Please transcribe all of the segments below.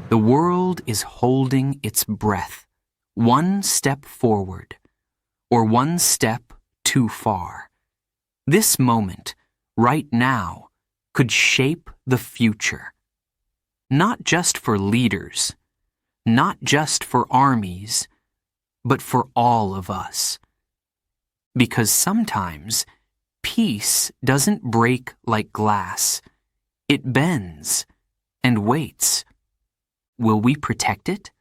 The world is holding its breath, one step forward, or one step too far. This moment, right now, could shape the future. Not just for leaders, not just for armies, but for all of us. Because sometimes, peace doesn't break like glass. It bends and waits. Will we protect it?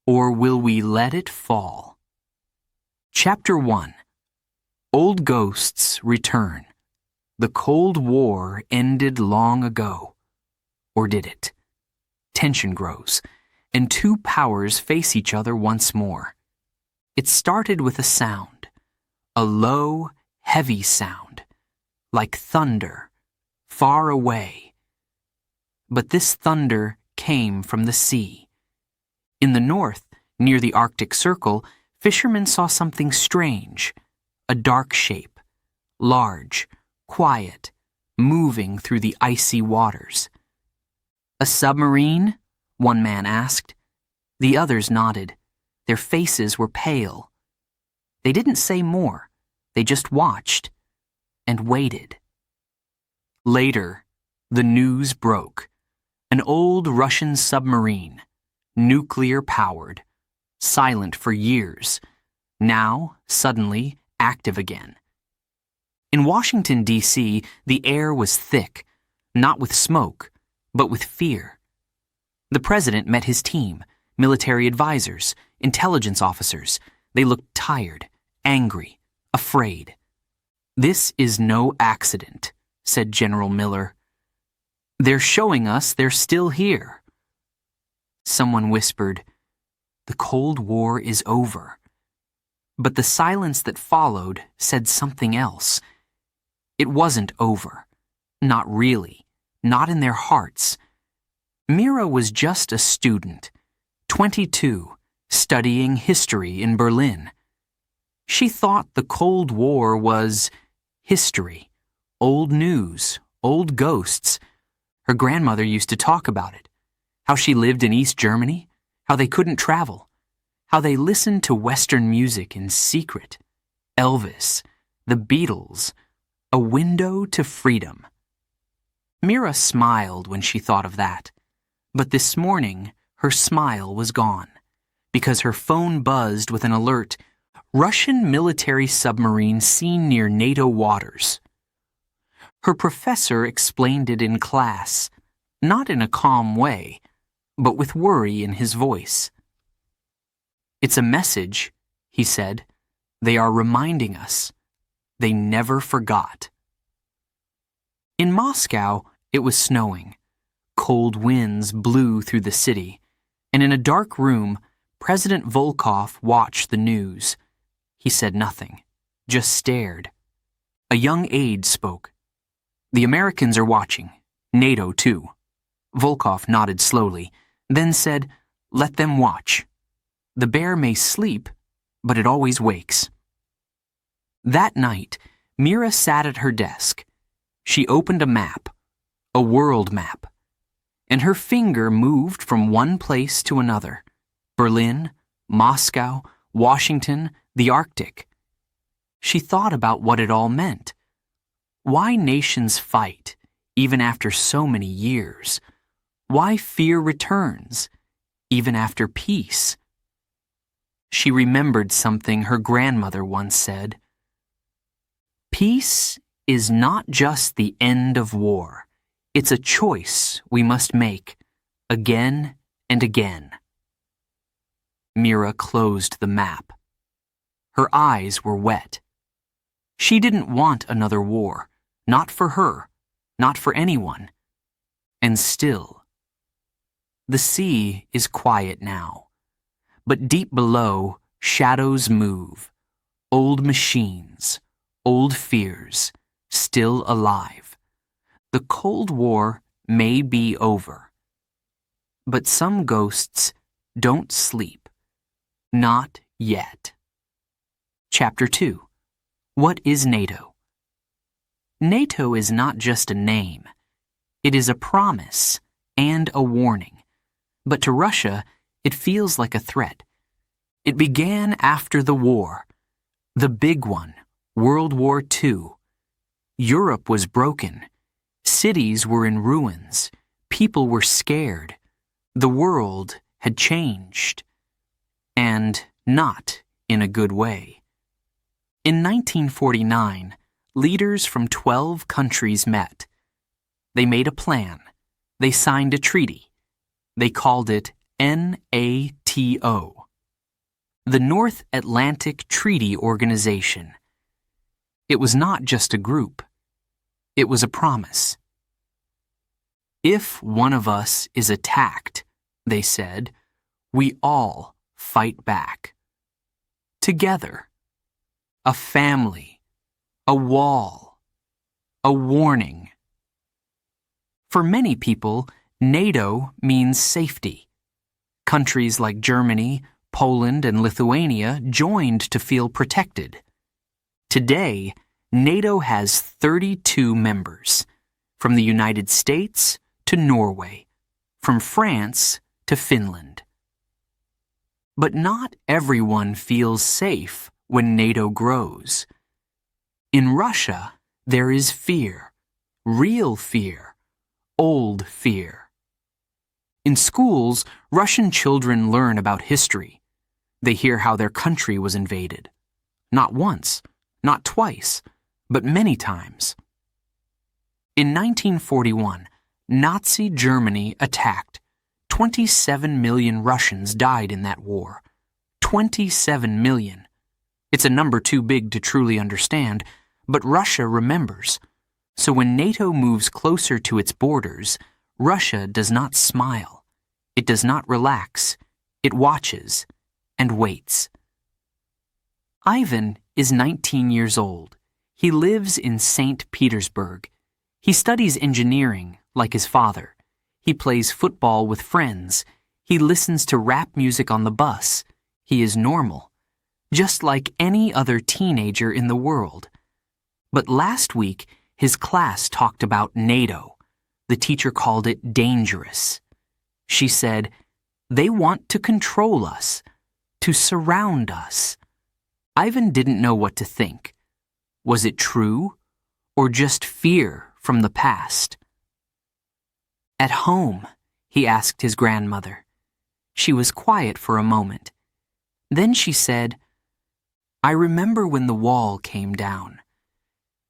Or will we let it fall? Chapter 1. Old Ghosts Return. The Cold War ended long ago. Or did it? Tension grows, and two powers face each other once more. It started with a sound, a low, heavy sound, like thunder, far away. But this thunder came from the sea. In the north, near the Arctic Circle, fishermen saw something strange, a dark shape, large, quiet, moving through the icy waters. "A submarine?" one man asked. The others nodded. Their faces were pale. They didn't say more. They just watched and waited. Later, the news broke. An old Russian submarine, nuclear-powered, silent for years, now, suddenly, active again. In Washington, D.C., the air was thick, not with smoke, but with fear. The president met his team, military advisors, intelligence officers. They looked tired, angry, afraid. "This is no accident," said General Miller. "They're showing us they're still here." Someone whispered, "The Cold War is over." But the silence that followed said something else. It wasn't over. Not really. Not in their hearts. Mira was just a student, 22, studying history in Berlin. She thought the Cold War was history, old news, old ghosts. Her grandmother used to talk about it, how she lived in East Germany, how they couldn't travel, how they listened to Western music in secret, Elvis, the Beatles, a window to freedom. Mira smiled when she thought of that, but this morning her smile was gone, because her phone buzzed with an alert: Russian military submarine seen near NATO waters. Her professor explained it in class, not in a calm way, but with worry in his voice. "It's a message," he said. "They are reminding us. They never forgot." In Moscow, it was snowing. Cold winds blew through the city, and in a dark room, President Volkov watched the news. He said nothing, just stared. A young aide spoke. "The Americans are watching. NATO, too." Volkov nodded slowly, then said, "Let them watch. The bear may sleep, but it always wakes." That night, Mira sat at her desk. She opened a map, a world map, and her finger moved from one place to another: Berlin, Moscow, Washington, the Arctic. She thought about what it all meant. Why nations fight, even after so many years? Why fear returns, even after peace? She remembered something her grandmother once said. "Peace is not just the end of war. It's a choice we must make, again and again." Mira closed the map. Her eyes were wet. She didn't want another war, not for her, not for anyone. And still, the sea is quiet now, but deep below, shadows move, old machines, old fears, still alive. The Cold War may be over, but some ghosts don't sleep, not yet. Chapter 2. What is NATO? NATO is not just a name. It is a promise and a warning. But to Russia, it feels like a threat. It began after the war, the big one, World War II. Europe was broken. Cities were in ruins. People were scared. The world had changed. And not in a good way. In 1949, leaders from 12 countries met. They made a plan. They signed a treaty. They called it NATO, the North Atlantic Treaty Organization. It was not just a group. It was a promise. If one of us is attacked, they said, we all fight back. Together. A family. A wall. A warning. For many people, NATO means safety. Countries like Germany, Poland, and Lithuania joined to feel protected. Today, NATO has 32 members, from the United States to Norway, from France to Finland. But not everyone feels safe when NATO grows. In Russia, there is fear, real fear, old fear. In schools, Russian children learn about history. They hear how their country was invaded. Not once, not twice, but many times. In 1941, Nazi Germany attacked. 27 million Russians died in that war. 27 million. It's a number too big to truly understand, but Russia remembers. So when NATO moves closer to its borders, Russia does not smile. It does not relax. It watches and waits. Ivan is 19 years old. He lives in St. Petersburg. He studies engineering, like his father. He plays football with friends. He listens to rap music on the bus. He is normal, just like any other teenager in the world. But last week, his class talked about NATO. The teacher called it dangerous. She said, "They want to control us, to surround us." Ivan didn't know what to think. Was it true, or just fear from the past? At home, he asked his grandmother. She was quiet for a moment. Then she said, "I remember when the wall came down.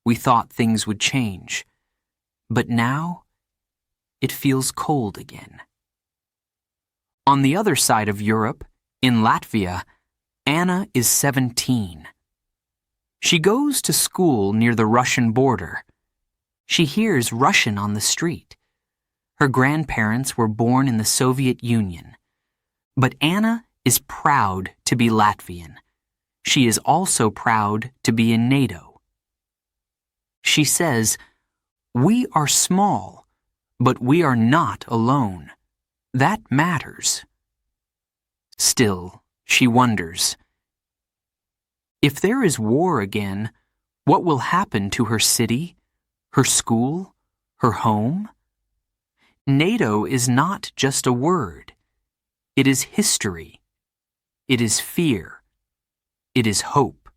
We thought things would change, but now it feels cold again." On the other side of Europe, in Latvia, Anna is 17. She goes to school near the Russian border. She hears Russian on the street. Her grandparents were born in the Soviet Union. But Anna is proud to be Latvian. She is also proud to be in NATO. She says, "We are small, but we are not alone. That matters." Still, she wonders, if there is war again, what will happen to her city, her school, her home? NATO is not just a word. It is history. It is fear. It is hope.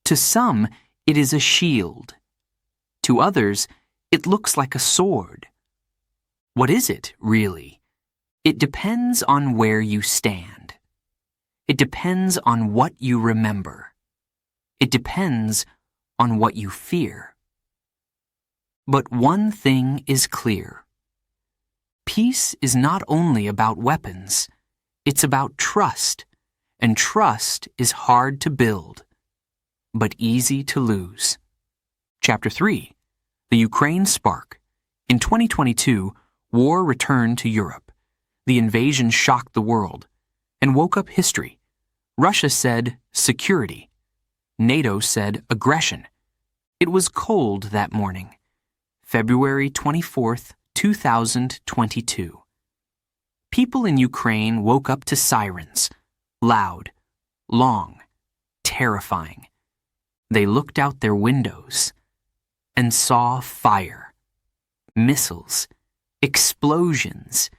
To some, it is a shield. To others, it looks like a sword. What is it, really? It depends on where you stand. It depends on what you remember. It depends on what you fear. But one thing is clear. Peace is not only about weapons, it's about trust, and trust is hard to build, but easy to lose. Chapter 3, The Ukraine Spark. In 2022, war returned to Europe. The invasion shocked the world and woke up history. Russia said security. NATO said aggression. It was cold that morning, February 24th, 2022. People in Ukraine woke up to sirens, loud, long, terrifying. They looked out their windows and saw fire, missiles, explosions,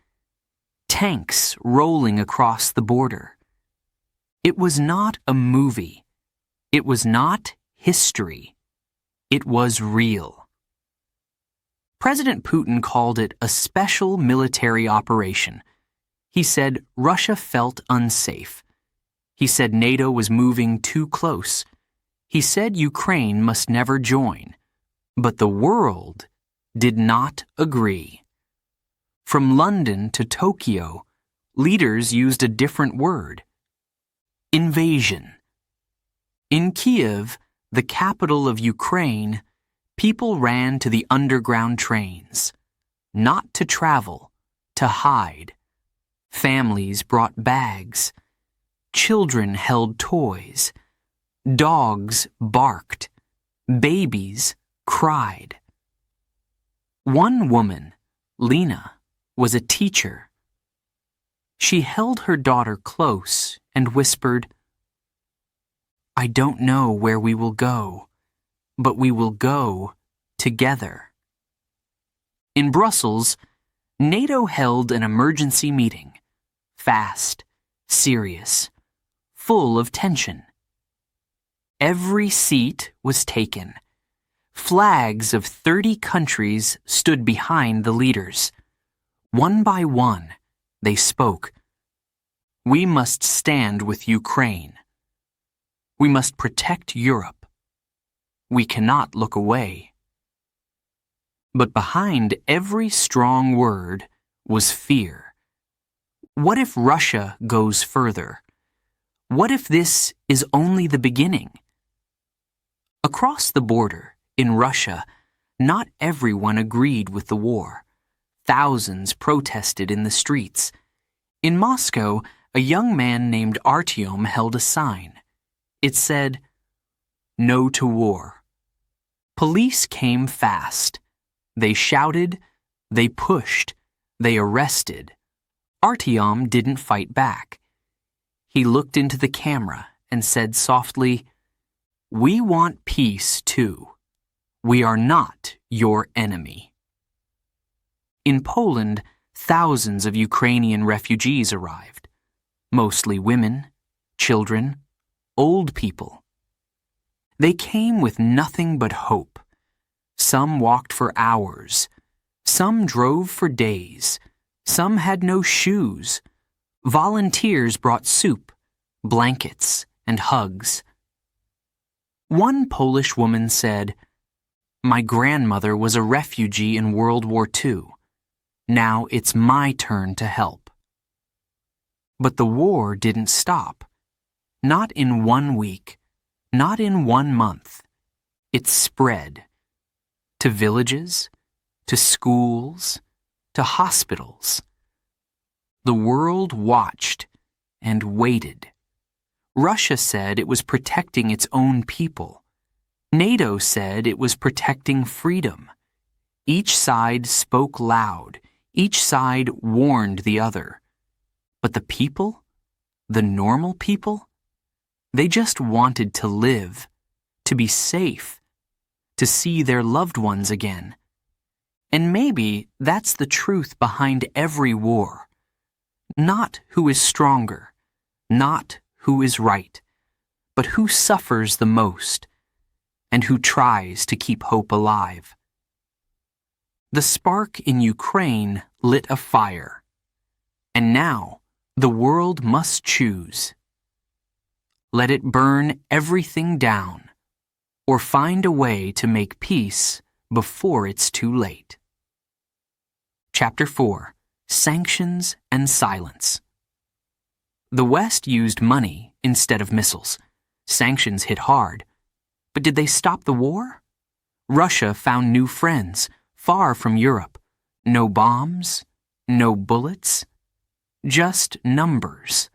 tanks rolling across the border. It was not a movie. It was not history. It was real. President Putin called it a special military operation. He said Russia felt unsafe. He said NATO was moving too close. He said Ukraine must never join. But the world did not agree. From London to Tokyo, leaders used a different word: invasion. In Kiev, the capital of Ukraine, people ran to the underground trains, not to travel, to hide. Families brought bags. Children held toys. Dogs barked. Babies cried. One woman, Lena, was a teacher. She held her daughter close and whispered, "I don't know where we will go, but we will go together." In Brussels, NATO held an emergency meeting, fast, serious, full of tension. Every seat was taken. Flags of 30 countries stood behind the leaders. One by one, they spoke. We must stand with Ukraine. We must protect Europe. We cannot look away. But behind every strong word was fear. What if Russia goes further? What if this is only the beginning? Across the border, in Russia, not everyone agreed with the war. Thousands protested in the streets. In Moscow, a young man named Artyom held a sign. It said, "No to war." Police came fast. They shouted, they pushed, they arrested. Artyom didn't fight back. He looked into the camera and said softly, "We want peace too. We are not your enemy." In Poland, thousands of Ukrainian refugees arrived, mostly women, children, old people. They came with nothing but hope. Some walked for hours. Some drove for days. Some had no shoes. Volunteers brought soup, blankets, and hugs. One Polish woman said, "My grandmother was a refugee in World War II. Now it's my turn to help." But the war didn't stop. Not in 1 week, not in 1 month. It spread to villages, to schools, to hospitals. The world watched and waited. Russia said it was protecting its own people. NATO said it was protecting freedom. Each side spoke loud. Each side warned the other. But the people, the normal people, they just wanted to live, to be safe, to see their loved ones again. And maybe that's the truth behind every war. Not who is stronger, not who is right, but who suffers the most, and who tries to keep hope alive. The spark in Ukraine lit a fire, and now the world must choose. Let it burn everything down, or find a way to make peace before it's too late. Chapter 4: Sanctions and Silence. The West used money instead of missiles. Sanctions hit hard. But did they stop the war? Russia found new friends, far from Europe. No bombs, no bullets, just numbers,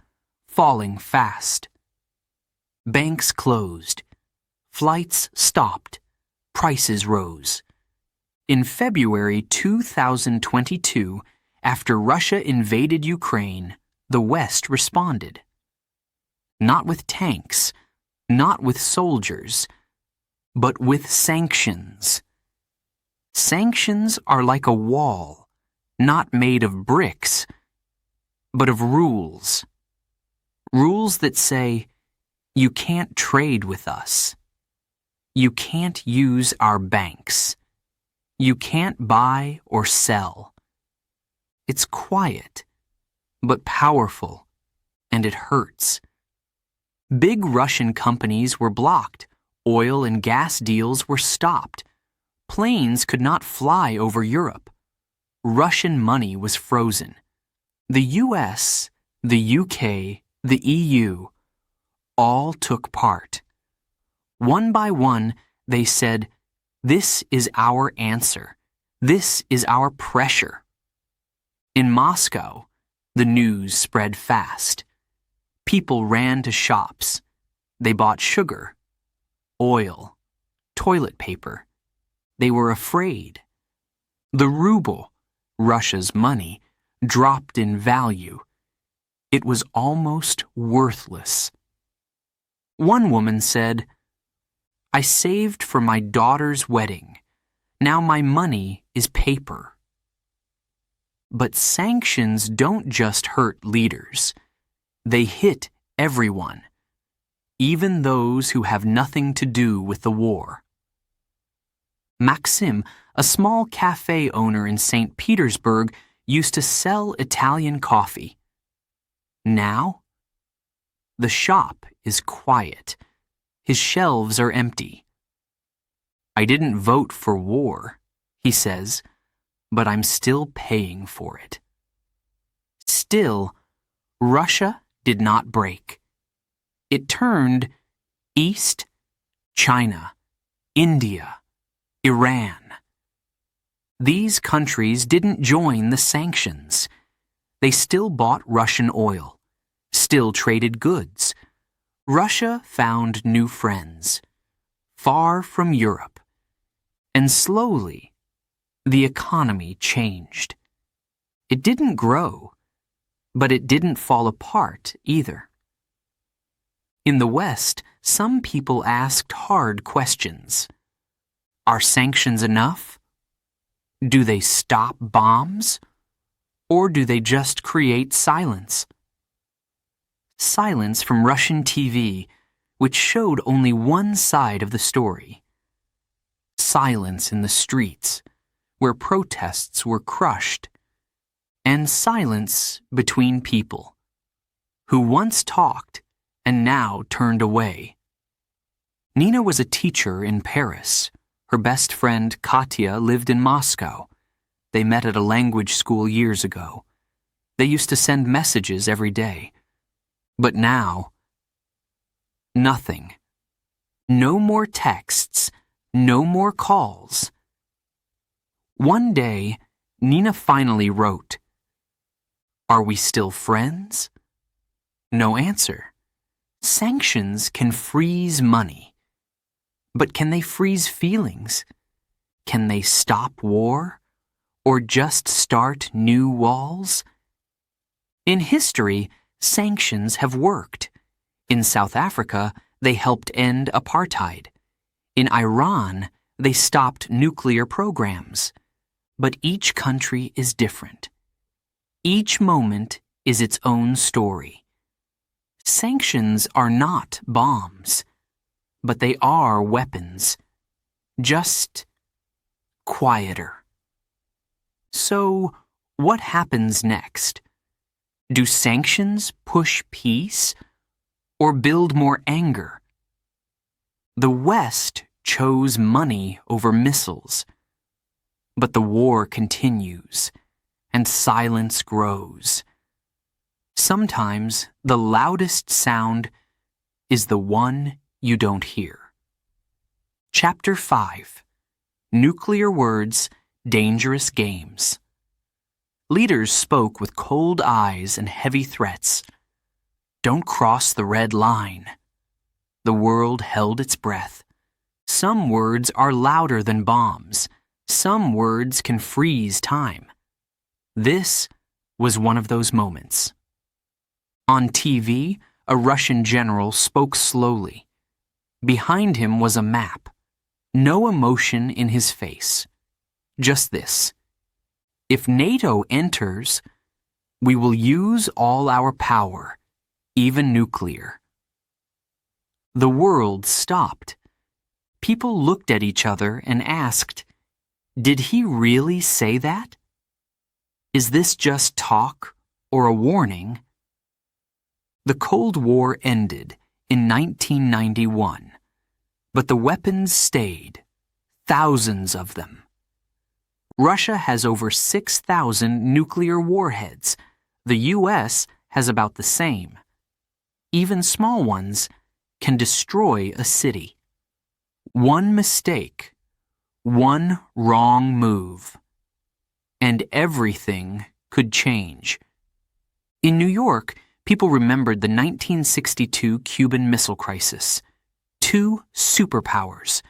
falling fast. Banks closed. Flights stopped. Prices rose. In February 2022, after Russia invaded Ukraine, the West responded. Not with tanks, not with soldiers, but with sanctions. Sanctions are like a wall, not made of bricks. but of rules. Rules that say, you can't trade with us. You can't use our banks. You can't buy or sell. It's quiet, but powerful, and it hurts. Big Russian companies were blocked. Oil and gas deals were stopped. Planes could not fly over Europe. Russian money was frozen. The US, the UK, the EU, all took part. One by one, they said, "This is our answer. This is our pressure." In Moscow, the news spread fast. People ran to shops. They bought sugar, oil, toilet paper. They were afraid. The ruble, Russia's money, dropped in value. It was almost worthless. One woman said, "I saved for my daughter's wedding. Now my money is paper." But sanctions don't just hurt leaders. They hit everyone, even those who have nothing to do with the war. Maxim, a small cafe owner in St. Petersburg, used to sell Italian coffee. Now, the shop is quiet. His shelves are empty. "I didn't vote for war," he says, "but I'm still paying for it." Still, Russia did not break. It turned east, China, India, Iran. These countries didn't join the sanctions. They still bought Russian oil, still traded goods. Russia found new friends, far from Europe, and slowly the economy changed. It didn't grow, but it didn't fall apart either. In the West, some people asked hard questions. Are sanctions enough? Do they stop bombs? Or do they just create silence? Silence from Russian TV, which showed only one side of the story. Silence in the streets, where protests were crushed. And silence between people, who once talked and now turned away. Nina was a teacher in Paris. Her best friend, Katya, lived in Moscow. They met at a language school years ago. They used to send messages every day. But now, nothing. No more texts, no more calls. One day, Nina finally wrote, "Are we still friends?" No answer. Sanctions can freeze money. But can they freeze feelings? Can they stop war? Or just start new walls? In history, sanctions have worked. In South Africa, they helped end apartheid. In Iran, they stopped nuclear programs. But each country is different. Each moment is its own story. Sanctions are not bombs, but they are weapons, just quieter. So, what happens next? Do sanctions push peace or build more anger? The West chose money over missiles, but the war continues and silence grows. Sometimes the loudest sound is the one you don't hear. Chapter 5. Nuclear Words, Dangerous Games. Leaders spoke with cold eyes and heavy threats. Don't cross the red line. The world held its breath. Some words are louder than bombs. Some words can freeze time. This was one of those moments. On TV, a Russian general spoke slowly. Behind him was a map. No emotion in his face. Just this. If NATO enters, We will use all our power, even nuclear. The world stopped. People looked at each other and asked, "Did he really say that? Is this just talk or a warning?" The Cold War ended in 1991, but the weapons stayed, thousands of them. Russia has over 6,000 nuclear warheads. The U.S. has about the same. Even small ones can destroy a city. One mistake, one wrong move, and everything could change. In New York, people remembered the 1962 Cuban Missile Crisis. 2 superpowers.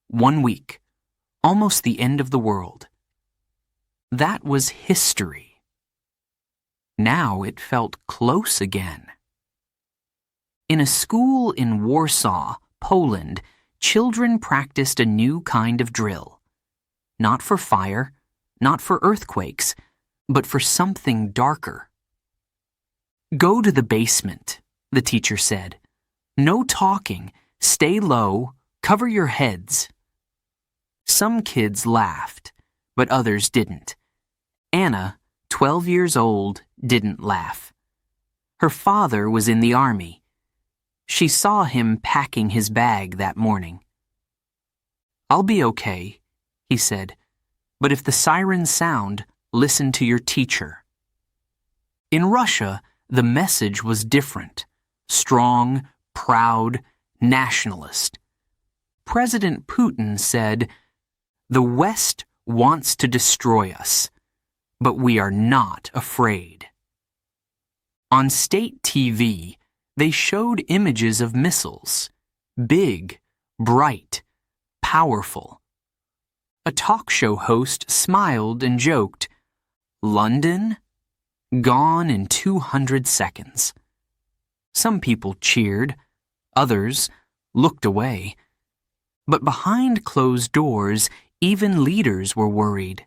1 week. Almost the end of the world. That was history. Now it felt close again. In a school in Warsaw, Poland, children practiced a new kind of drill. Not for fire, not for earthquakes, but for something darker. "Go to the basement," the teacher said. "No talking, stay low, cover your heads." Some kids laughed, but others didn't. Anna, 12 years old, didn't laugh. Her father was in the army. She saw him packing his bag that morning. "I'll be okay," he said, "but if the sirens sound, listen to your teacher." In Russia, the message was different. Strong, proud, nationalist. President Putin said, "The West wants to destroy us, but we are not afraid." On state TV, they showed images of missiles. Big, bright, powerful. A talk show host smiled and joked, "London? Gone in 200 seconds." Some people cheered, others looked away. But behind closed doors, even leaders were worried.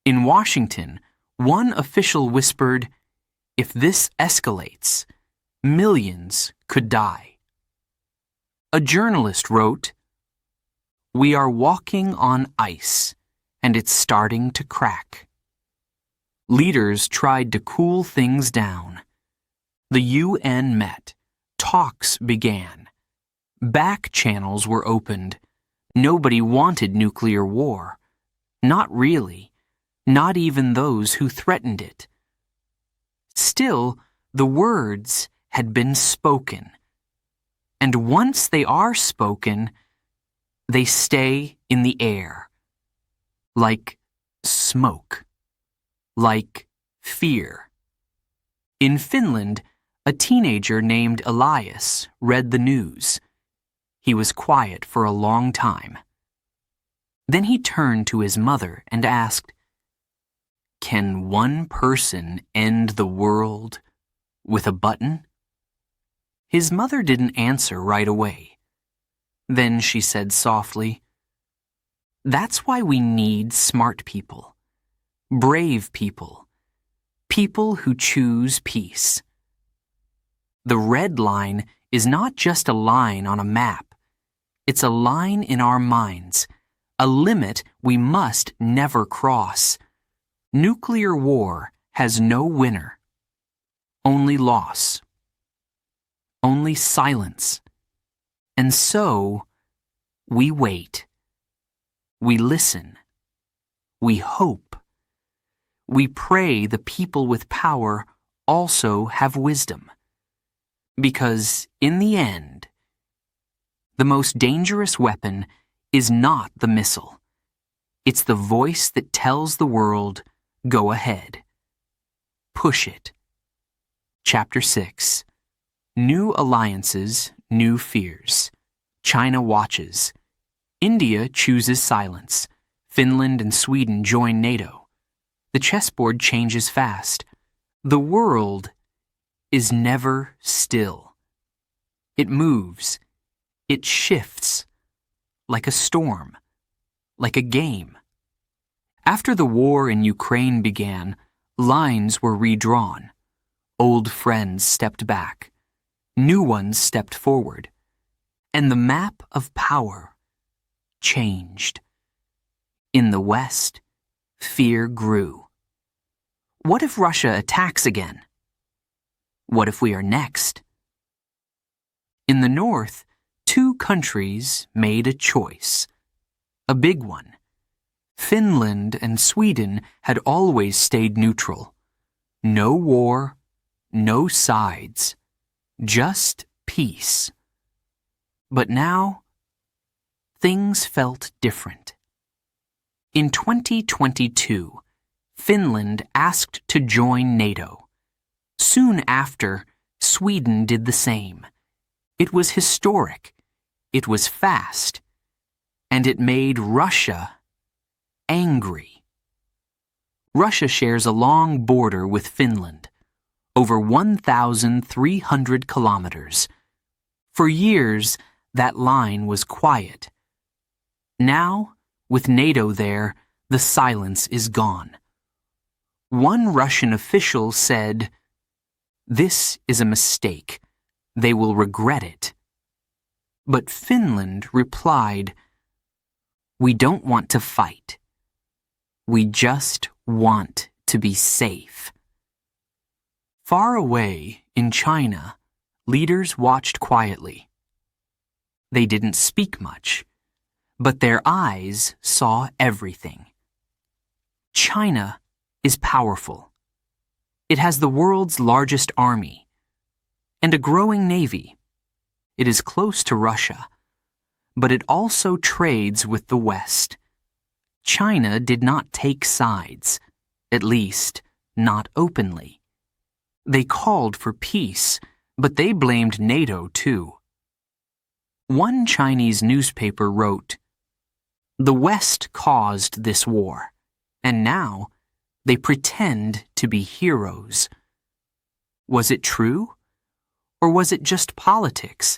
In Washington, one official whispered, "If this escalates, millions could die." A journalist wrote, "We are walking on ice, and it's starting to crack." Leaders tried to cool things down. The UN met. Talks began. Back channels were opened. Nobody wanted nuclear war. Not really. Not even those who threatened it. Still, the words had been spoken. And once they are spoken, they stay in the air. Like smoke. Like fear. In Finland, a teenager named Elias read the news. He was quiet for a long time. Then he turned to his mother and asked, "Can one person end the world with a button?" His mother didn't answer right away. Then she said softly, "That's why we need smart people, brave people, people who choose peace." The red line is not just a line on a map. It's a line in our minds, a limit we must never cross. Nuclear war has no winner, only loss, only silence. And so, we wait. We listen. We hope. We pray the people with power also have wisdom. Because in the end, the most dangerous weapon is not the missile. It's the voice that tells the world, "Go ahead." Push it. Chapter 6. New alliances, new fears. China watches. India chooses silence. Finland and Sweden join NATO. The chessboard changes fast. The world is never still. It moves. It shifts. Like a storm. Like a game. After the war in Ukraine began, Lines were redrawn. Old friends stepped back. New ones stepped forward. And the map of power changed. In the West, fear grew. What if Russia attacks again? What if we are next? In the North, two countries made a choice. A big one. Finland and Sweden had always stayed neutral. No war, no sides, just peace. But now, things felt different. In 2022, Finland asked to join NATO. Soon after, Sweden did the same. It was historic, it was fast, and it made Russia angry. Russia shares a long border with Finland, over 1,300 kilometers. For years, that line was quiet. Now, with NATO there, the silence is gone. One Russian official said, "This is a mistake. They will regret it." But Finland replied, "We don't want to fight. We just want to be safe." Far away in China, leaders watched quietly. They didn't speak much, but their eyes saw everything. China is powerful. It has the world's largest army and a growing navy. It is close to Russia, but it also trades with the West. China did not take sides, at least not openly. They called for peace, but they blamed NATO too. One Chinese newspaper wrote, "The West caused this war, and now they pretend to be heroes." Was it true? Or was it just politics?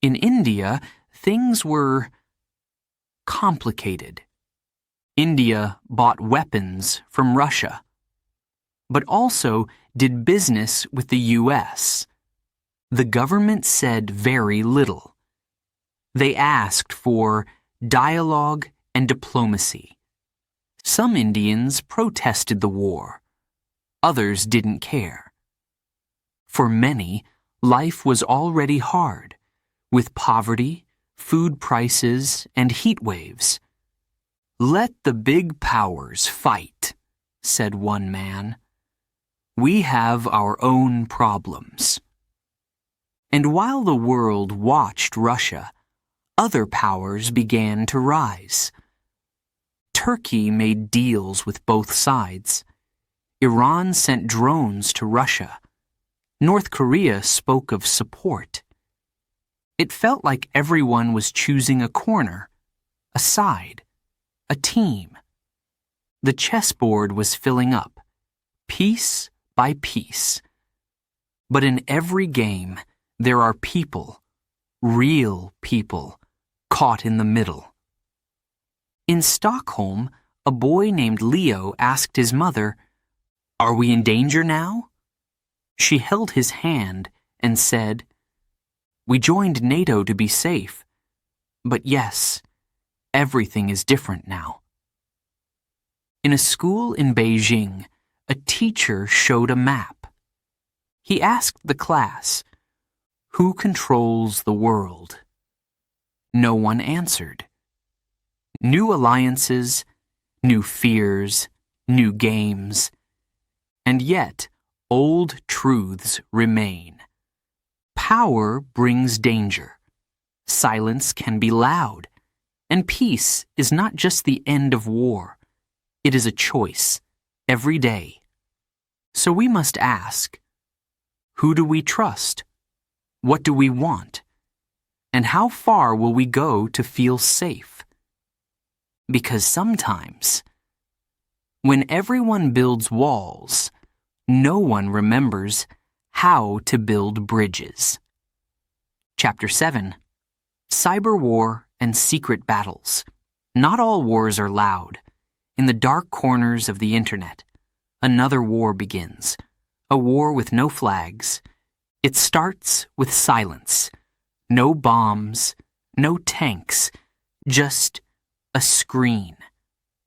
In India, things were complicated. India bought weapons from Russia, but also did business with the US. The government said very little. They asked for dialogue and diplomacy. Some Indians protested the war. Others didn't care. For many, life was already hard, with poverty, food prices, and heat waves. "Let the big powers fight," said one man. "We have our own problems." And while the world watched Russia, other powers began to rise. Turkey made deals with both sides. Iran sent drones to Russia. North Korea spoke of support. It felt like everyone was choosing a corner, a side, a team. The chessboard was filling up, piece by piece. But in every game, there are people, real people, caught in the middle. In Stockholm, a boy named Leo asked his mother, "Are we in danger now?" She held his hand and said, "We joined NATO to be safe. But yes, everything is different now." In a school in Beijing, a teacher showed a map. He asked the class, "Who controls the world?" No one answered. New alliances, new fears, new games, and yet old truths remain. Power brings danger. Silence can be loud. And peace is not just the end of war. It is a choice, every day. So we must ask, who do we trust? What do we want? And how far will we go to feel safe? Because sometimes, when everyone builds walls, no one remembers how to build bridges. Chapter 7. Cyber War and Secret Battles. Not all wars are loud. In the dark corners of the internet, another war begins. A war with no flags. It starts with silence. No bombs, no tanks, just a screen,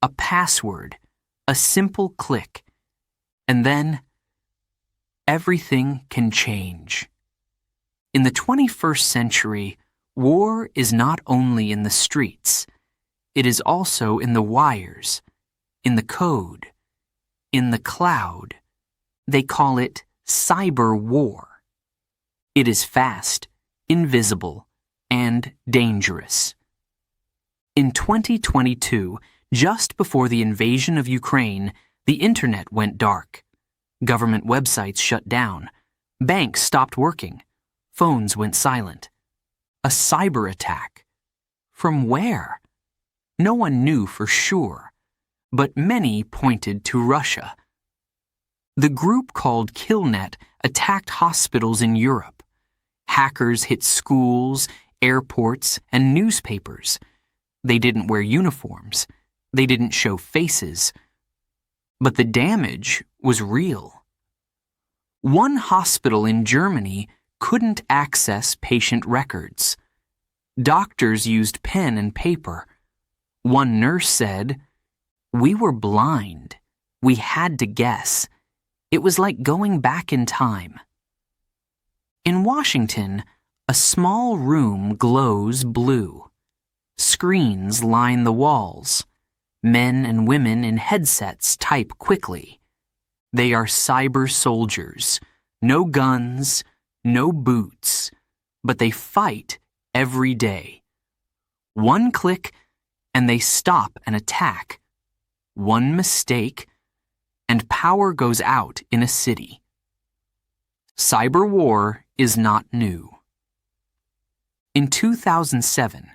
a password, a simple click. And then everything can change. In the 21st century, war is not only in the streets, it is also in the wires, in the code, in the cloud. They call it cyber war. It is fast, invisible, and dangerous. In 2022, just before the invasion of Ukraine, the internet went dark. Government websites shut down. Banks stopped working. Phones went silent. A cyber attack. From where? No one knew for sure, but many pointed to Russia. The group called Killnet attacked hospitals in Europe. Hackers hit schools, airports, and newspapers. They didn't wear uniforms. They didn't show faces. But the damage was real. One hospital in Germany couldn't access patient records. Doctors used pen and paper. One nurse said, "We were blind. We had to guess. It was like going back in time." In Washington, a small room glows blue. Screens line the walls. Men and women in headsets type quickly. They are cyber soldiers. No guns, no boots, but they fight every day. One click and they stop an attack. One mistake and power goes out in a city. Cyber war is not new. In 2007,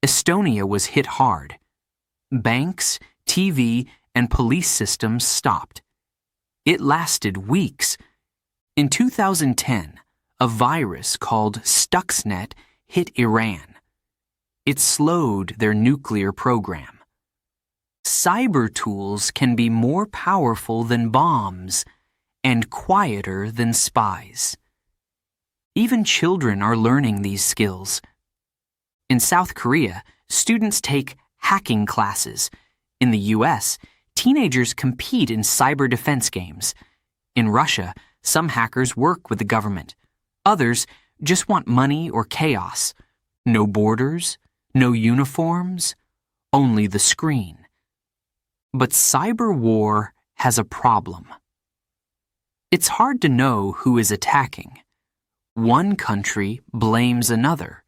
Estonia was hit hard. Banks, TV, and police systems stopped. It lasted weeks. In 2010, a virus called Stuxnet hit Iran. It slowed their nuclear program. Cyber tools can be more powerful than bombs and quieter than spies. Even children are learning these skills. In South Korea, students take hacking classes. In the US, teenagers compete in cyber defense games. In Russia, some hackers work with the government. Others just want money or chaos. No borders, no uniforms, only the screen. But cyber war has a problem. It's hard to know who is attacking. One country blames another.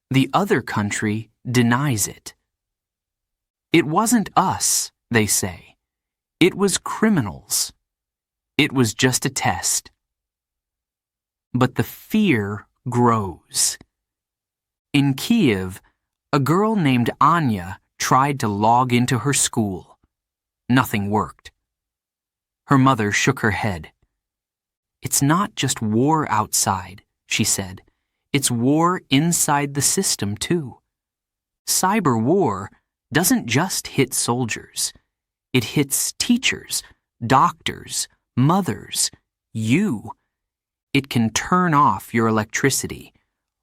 The other country denies it. It wasn't us, they say. It was criminals. It was just a test. But the fear grows. In Kiev, a girl named Anya tried to log into her school. Nothing worked. Her mother shook her head. "It's not just war outside," she said. "It's war inside the system, too. Cyber war doesn't just hit soldiers. It hits teachers, doctors, mothers, you. It can turn off your electricity,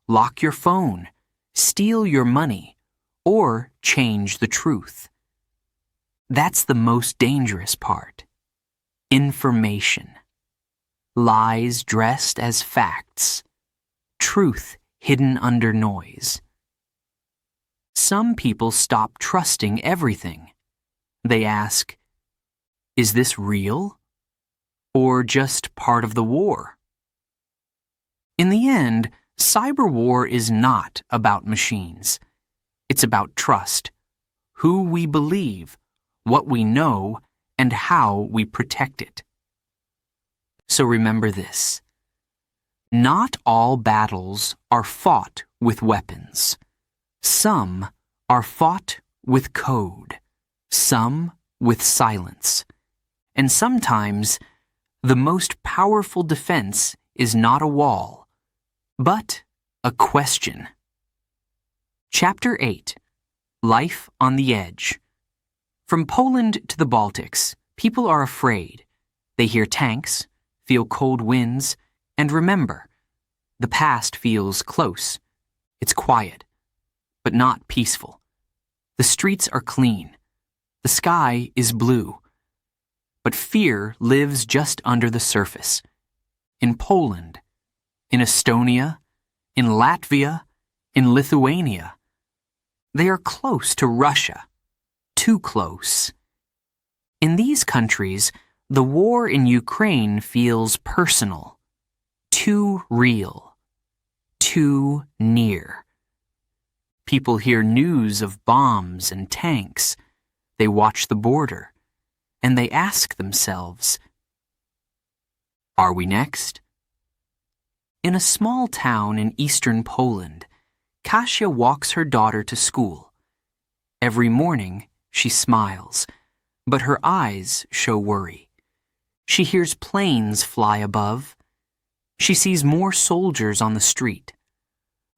lock your phone, steal your money, or change the truth. That's the most dangerous part. Information. Lies dressed as facts. Truth hidden under noise. Some people stop trusting everything. They ask, is this real? Or just part of the war? In the end, cyber war is not about machines. It's about trust, who we believe, what we know, and how we protect it. So remember this. Not all battles are fought with weapons. Some are fought with code, some with silence. And sometimes, the most powerful defense is not a wall, but a question. Chapter 8. Life on the Edge. From Poland to the Baltics, people are afraid. They hear tanks, feel cold winds, and remember, the past feels close. It's quiet, but not peaceful. The streets are clean. The sky is blue. But fear lives just under the surface. In Poland, in Estonia, in Latvia, in Lithuania. They are close to Russia. Too close. In these countries, the war in Ukraine feels personal. Too real. Too near. People hear news of bombs and tanks. They watch the border, and they ask themselves, are we next? In a small town in eastern Poland, Kasia walks her daughter to school. Every morning, she smiles, but her eyes show worry. She hears planes fly above. She sees more soldiers on the street.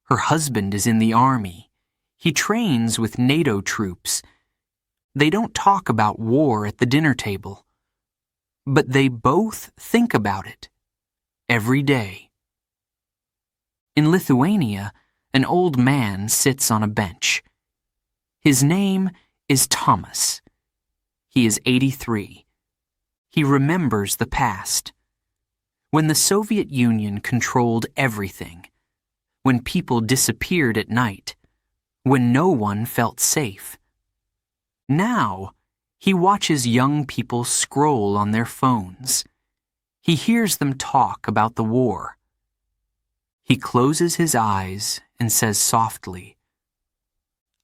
Her husband is in the army. He trains with NATO troops. They don't talk about war at the dinner table, but they both think about it every day. In Lithuania, an old man sits on a bench. His name is Thomas. He is 83. He remembers the past. When the Soviet Union controlled everything, when people disappeared at night, when no one felt safe. Now, he watches young people scroll on their phones. He hears them talk about the war. He closes his eyes and says softly,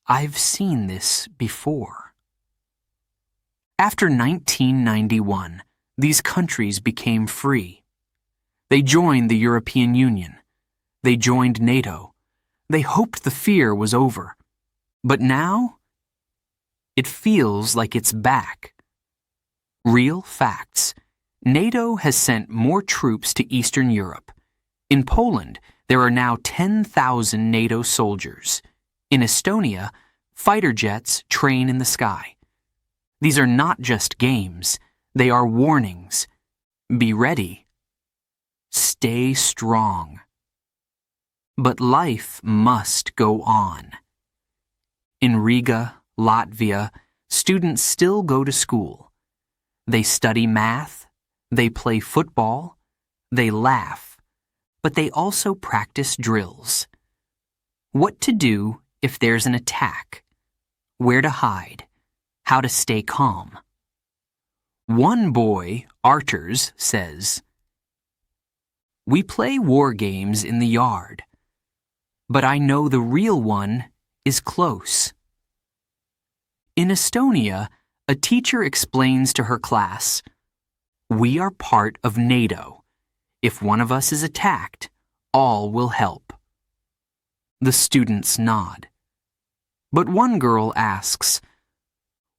I've seen this before. After 1991, these countries became free. They joined the European Union. They joined NATO. They hoped the fear was over. But now, it feels like it's back. Real facts. NATO has sent more troops to Eastern Europe. In Poland, there are now 10,000 NATO soldiers. In Estonia, fighter jets train in the sky. These are not just games. They are warnings. Be ready. Stay strong. But life must go on. In Riga, Latvia, students still go to school. They study math, they play football, they laugh, but they also practice drills. What to do if there's an attack, where to hide, how to stay calm. One boy, Arturs, says, we play war games in the yard, but I know the real one is close. In Estonia, a teacher explains to her class, we are part of NATO. If one of us is attacked, all will help. The students nod. But one girl asks,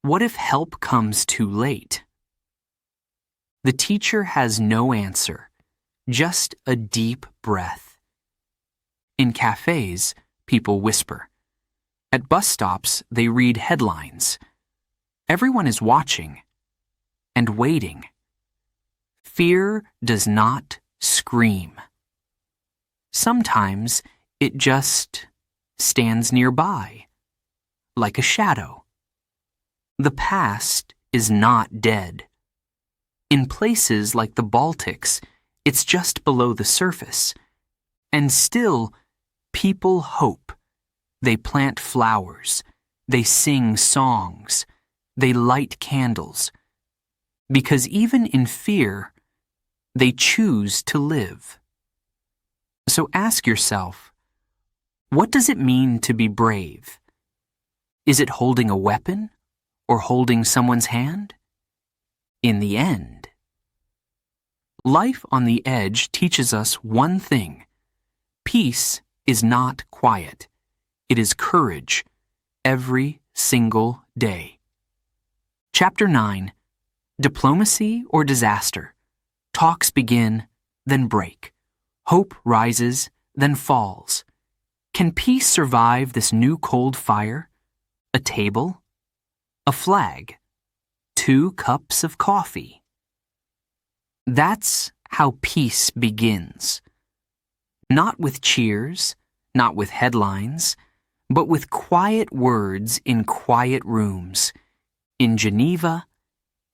what if help comes too late? The teacher has no answer, just a deep breath. In cafes, people whisper. At bus stops, they read headlines. Everyone is watching and waiting. Fear does not scream. Sometimes it just stands nearby, like a shadow. The past is not dead. In places like the Baltics, it's just below the surface. And still, people hope. They plant flowers. They sing songs. They light candles. Because even in fear, they choose to live. So ask yourself, what does it mean to be brave? Is it holding a weapon or holding someone's hand? In the end, life on the edge teaches us one thing. Peace is not quiet. It is courage every single day. Chapter 9, Diplomacy or Disaster. Talks begin, then break. Hope rises, then falls. Can peace survive this new cold fire? A table? A flag? 2 cups of coffee? That's how peace begins. Not with cheers, not with headlines, but with quiet words in quiet rooms. In Geneva,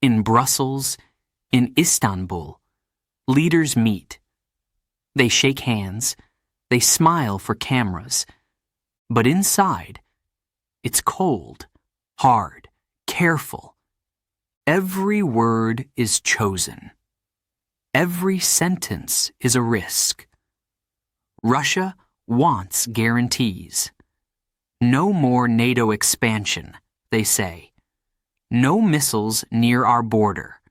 in Brussels, in Istanbul, leaders meet. They shake hands, they smile for cameras, but inside, it's cold, hard, careful. Every word is chosen. Every sentence is a risk. Russia wants guarantees. No more NATO expansion, they say. No missiles near our border.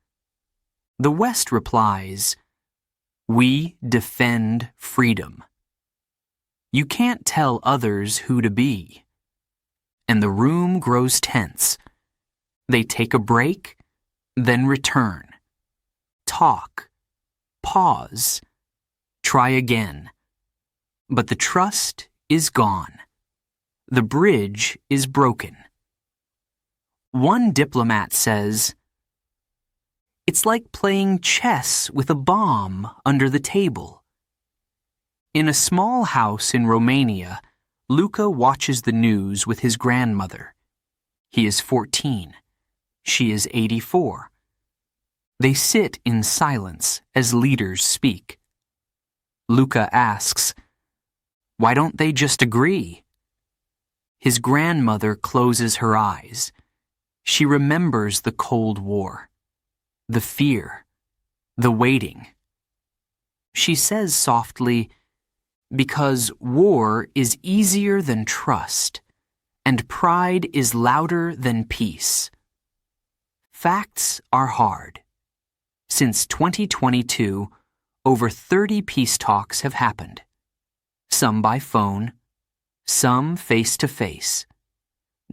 The West replies, "We defend freedom." You can't tell others who to be. And the room grows tense. They take a break, then return. Talk. Pause. Try again. But the trust is gone. The bridge is broken. One diplomat says, "It's like playing chess with a bomb under the table." In a small house in Romania, Luca watches the news with his grandmother. He is 14. She is 84. They sit in silence as leaders speak. Luca asks, "Why don't they just agree?" His grandmother closes her eyes. She remembers the Cold War, the fear, the waiting. She says softly, "Because war is easier than trust, and pride is louder than peace." Facts are hard. Since 2022, over 30 peace talks have happened. Some by phone, some face-to-face.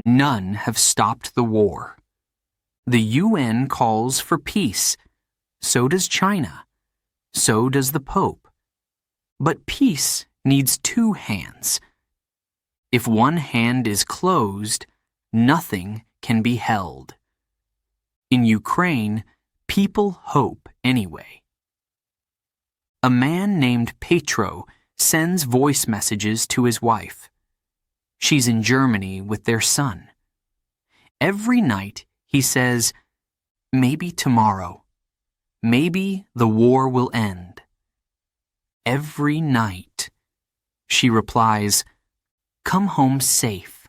None have stopped the war. The UN calls for peace. So does China. So does the Pope. But peace needs two hands. If one hand is closed, nothing can be held. In Ukraine, people hope anyway. A man named Petro sends voice messages to his wife. She's in Germany with their son. Every night he says, "Maybe tomorrow. Maybe the war will end." Every night. She replies, "Come home safe.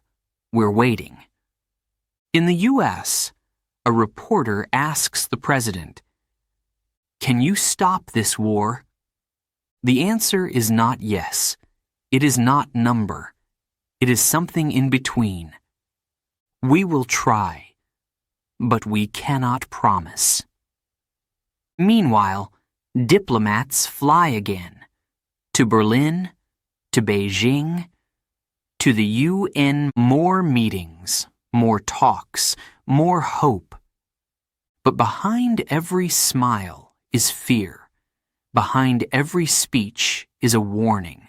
We're waiting." In the U.S., a reporter asks the president, "Can you stop this war?" The answer is not yes. It is not number. It is something in between. We will try, but we cannot promise. Meanwhile, diplomats fly again. To Berlin, to Beijing, to the UN. More meetings, more talks, more hope. But behind every smile is fear. Behind every speech is a warning.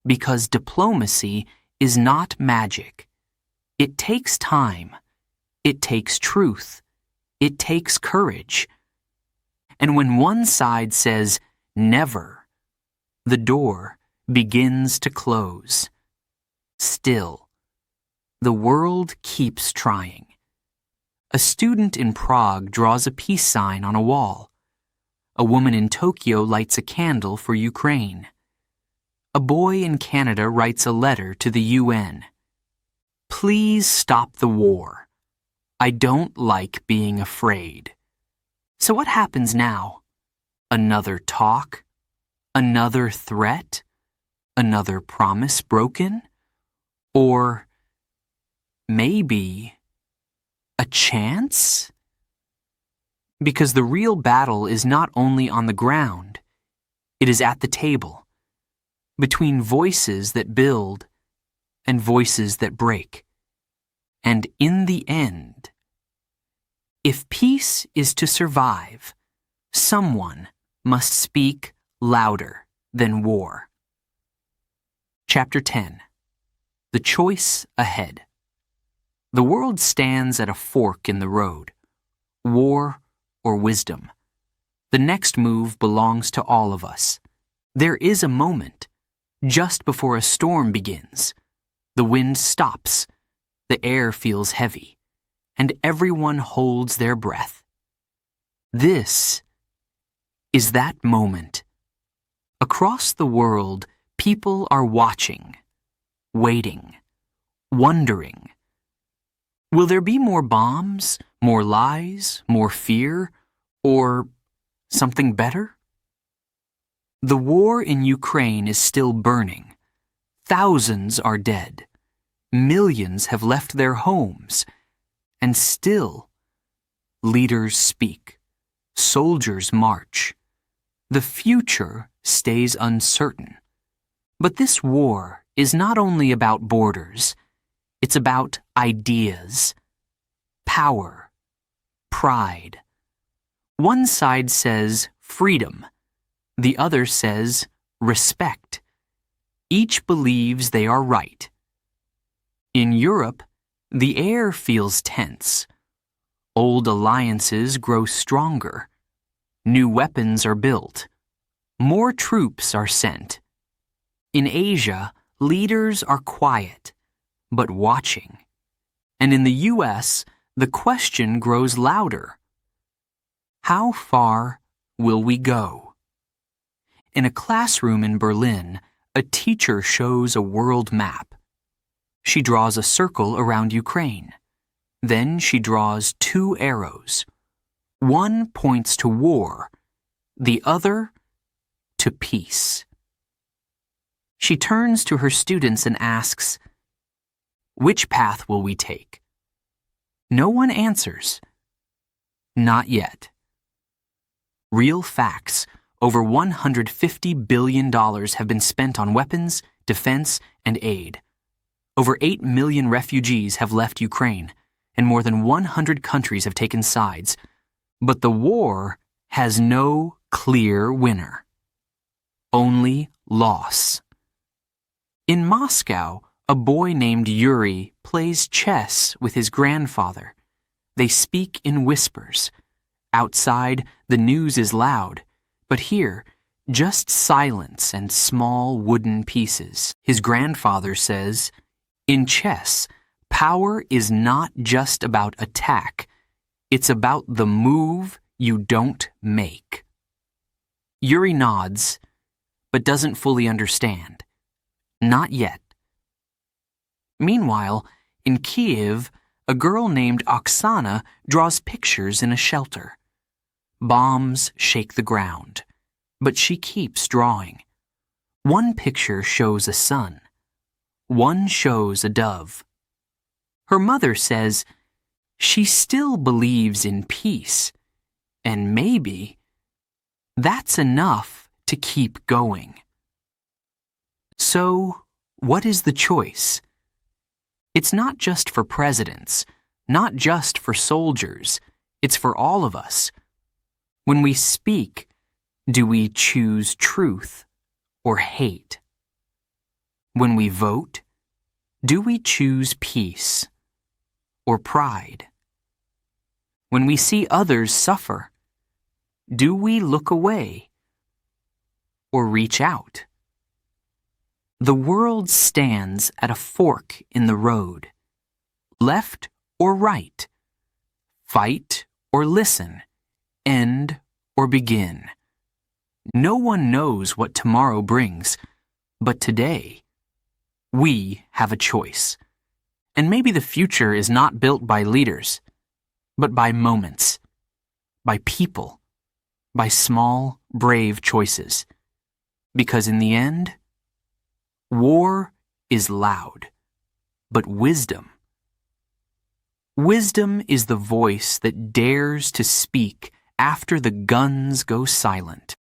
Because diplomacy is not magic. It takes time. It takes truth. It takes courage. And when one side says never, the door begins to close. Still, the world keeps trying. A student in Prague draws a peace sign on a wall. A woman in Tokyo lights a candle for Ukraine. A boy in Canada writes a letter to the UN. "Please stop the war. I don't like being afraid." So what happens now? Another talk? Another threat? Another promise broken? Or maybe a chance? Because the real battle is not only on the ground, it is at the table, between voices that build and voices that break. And in the end, if peace is to survive, someone must speak louder than war. Chapter 10. The Choice Ahead. The world stands at a fork in the road, war or wisdom. The next move belongs to all of us. There is a moment, just before a storm begins. The wind stops, the air feels heavy, and everyone holds their breath. This is that moment. Across the world, people are watching, waiting, wondering. Will there be more bombs, more lies, more fear, or something better? The war in Ukraine is still burning. Thousands are dead. Millions have left their homes. And still, leaders speak. Soldiers march. The future stays uncertain. But this war is not only about borders. It's about ideas, power, pride. One side says freedom. The other says respect. Each believes they are right. In Europe, the air feels tense. Old alliances grow stronger. New weapons are built. More troops are sent. In Asia, leaders are quiet, but watching. And in the US, the question grows louder. How far will we go? In a classroom in Berlin, a teacher shows a world map. She draws a circle around Ukraine. Then she draws 2 arrows. One points to war, the other to peace. She turns to her students and asks, "Which path will we take?" No one answers. Not yet. Real facts. Over $150 billion have been spent on weapons, defense, and aid. Over 8 million refugees have left Ukraine, and more than 100 countries have taken sides. But the war has no clear winner. Only loss. In Moscow, a boy named Yuri plays chess with his grandfather. They speak in whispers. Outside, the news is loud, but here, just silence and small wooden pieces. His grandfather says, "In chess, power is not just about attack. It's about the move you don't make." Yuri nods, but doesn't fully understand. Not yet. Meanwhile, in Kiev, a girl named Oksana draws pictures in a shelter. Bombs shake the ground, but she keeps drawing. One picture shows a sun. One shows a dove. Her mother says she still believes in peace, and maybe that's enough to keep going. So, what is the choice? It's not just for presidents, not just for soldiers. It's for all of us. When we speak, do we choose truth or hate? When we vote, do we choose peace or pride? When we see others suffer, do we look away or reach out? The world stands at a fork in the road. Left or right? Fight or listen? End or begin? No one knows what tomorrow brings, but today, we have a choice. And maybe the future is not built by leaders, but by moments, by people, by small, brave choices. Because in the end, war is loud, but wisdom is the voice that dares to speak after the guns go silent.